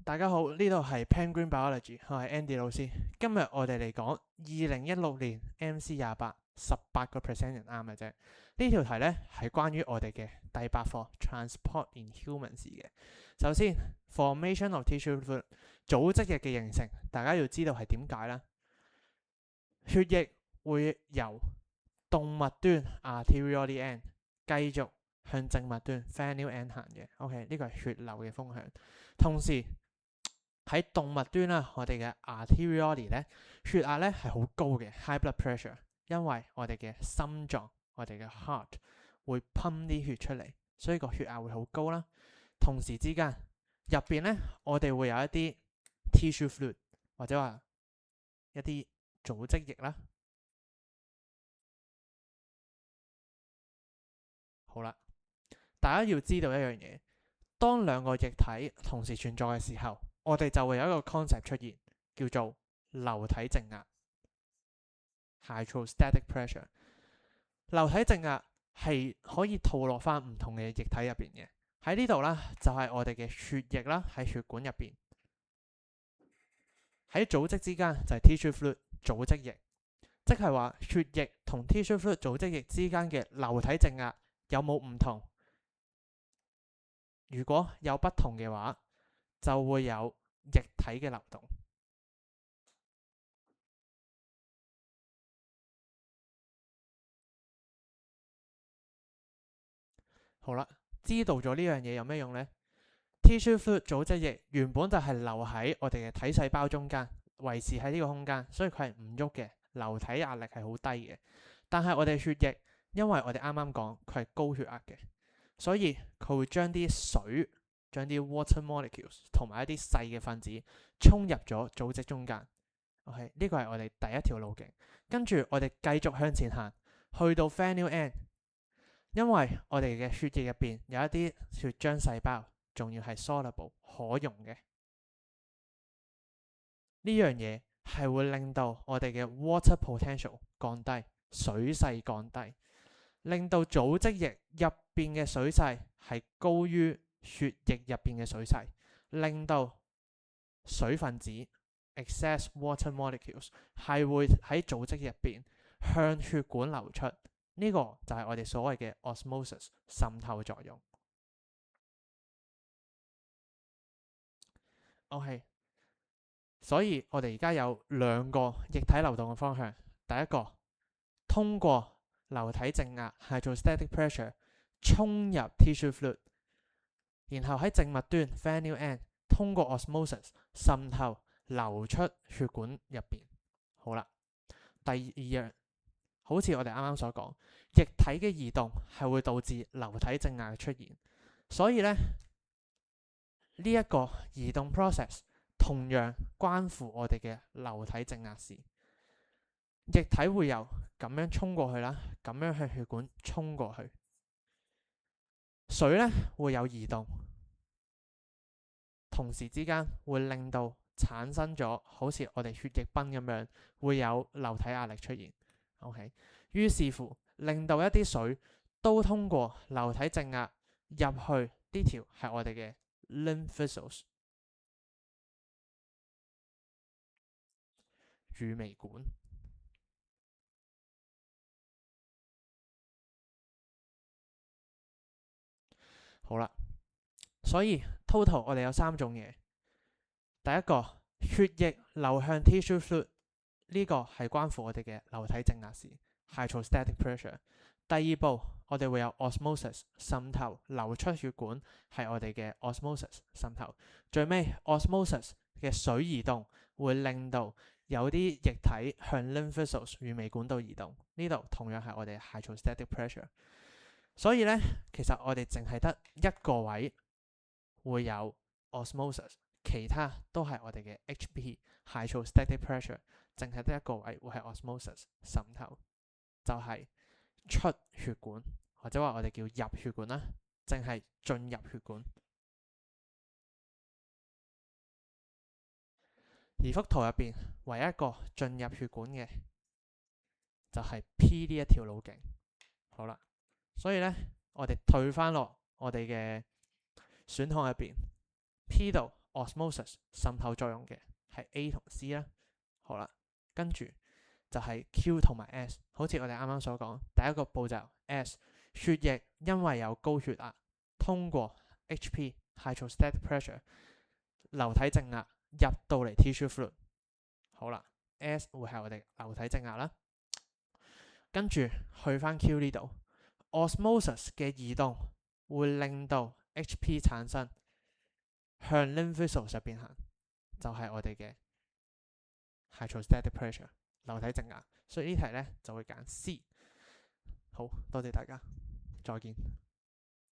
大家好，呢度係 Penguin Biology，我係 Andy 老師。今日我哋嚟講2016年 MC28 18% 人啱嘅啫。呢條題呢係關於我哋嘅第8課 Transport in Humans 嘅。首先 Formation of Tissue Fluid 組織液嘅形成，大家要知道係點解啦。血液會由動脈端 arterial end 繼續向靜脈端 venous end 行嘅。OK， 呢個係血流嘅風向。同時喺動脈端啦，我哋嘅 arterial 咧，血壓咧係好高嘅 high blood pressure， 因為我哋嘅心臟，我哋嘅 heart 會噴啲血出嚟，所以個血壓會好高啦。同時之間入邊咧，我哋會有一啲 tissue fluid 或者話一啲組織液啦。好啦，大家要知道一樣嘢，當兩個液體同時存在嘅時候，我哋就會有一個 concept 出現，叫做流體靜壓 （hydrostatic pressure）。流體靜壓係可以套落翻唔同嘅液體入邊嘅。喺呢度啦，就係我哋嘅血液啦，喺血管入邊。喺組織之間就係 tissue fluid 組織液，即係話血液同 tissue fluid 組織液之間嘅流體靜壓有冇唔同？如果有不同嘅話，就會有液體嘅流動。好啦，知道咗呢樣嘢有咩用呢？ Tissue fluid 組織液原本就係留喺我哋嘅體細胞中間，維持喺呢個空間，所以佢係唔喐嘅，流體壓力係好低嘅。但係我哋血液，因為我哋啱啱講佢係高血壓嘅，所以佢會將啲水、將啲 water molecules 同埋一啲細嘅分子衝入咗組織中間。OK， 呢個係我哋第一條路徑。跟住我哋繼續向前行，去到 venous end， 因為我哋嘅血液入邊有一啲血漿細胞，仲要係 soluble 可溶嘅。呢樣嘢係會令到我哋嘅 water potential 降低，水勢降低，令到組織液入邊嘅水勢係高於血液入邊嘅水勢，令到水分子 excess water molecules 係會喺組織入邊向血管流出。呢個就係我哋所謂嘅 osmosis 滲透作用。OK， 所以我哋而家有兩個液體流動嘅方向。第一個通過流體靜壓 hydrostatic pressure 衝入 tissue fluid， 然後喺靜脈端 venous end 通過 osmosis 滲透流出血管入邊。好啦，第二樣，好似我哋啱啱所講，液體嘅移動係會導致流體靜壓嘅出現，所以呢一個移動 process 同樣關乎我哋嘅流體靜壓時，液體會由咁樣衝過去啦，咁樣向血管衝過去。水呢會有移動，同時之間會令到產生咗好似我哋血液崩咁樣，會有流體壓力出現。OK， 於是乎令到一啲水都通過流體靜壓入去，呢條係我哋嘅 lymph vessels 乳微管。好啦，所以 total 我哋有3種嘢。第一個，血液流向 tissue fluid， 呢個係關乎我哋嘅流體靜壓時 hydrostatic pressure。第二步，我哋會有 osmosis 滲透流出血管，係我哋嘅 osmosis 滲透。最尾 osmosis 嘅水移動會令到有啲液體向 lymph vessels 乳微管道移動，呢度同樣係我哋 hydrostatic pressure。所以呢，其實我哋淨係得一個位會有 osmosis， 其他都係我哋嘅 HP hydrostatic pressure， 淨係得一個位會係 osmosis 滲透，就係出血管，或者話我哋叫入血管啦，淨係進入血管。而幅圖入邊唯一一個進入血管嘅就係 P 呢一條路徑。好啦，所以呢，我哋退翻落我哋嘅選項入邊 ，P 度 osmosis 滲透作用嘅係 A 同 C 啦。好啦，跟住就係 Q 同埋 S， 好似我哋啱啱所講，第一個步驟 S， 血液因為有高血壓，通過 HP hydrostatic pressure 流體靜壓入到嚟 tissue fluid。好啦 ，S 會係我哋流體靜壓啦。跟住去翻 Q 呢度 ，osmosis 嘅移動會令到 HP 產生向 lymph vessels 入邊行，就係我哋嘅 hydrostatic pressure 流體靜壓。所以呢題咧就會揀 C。好多謝大家，再見。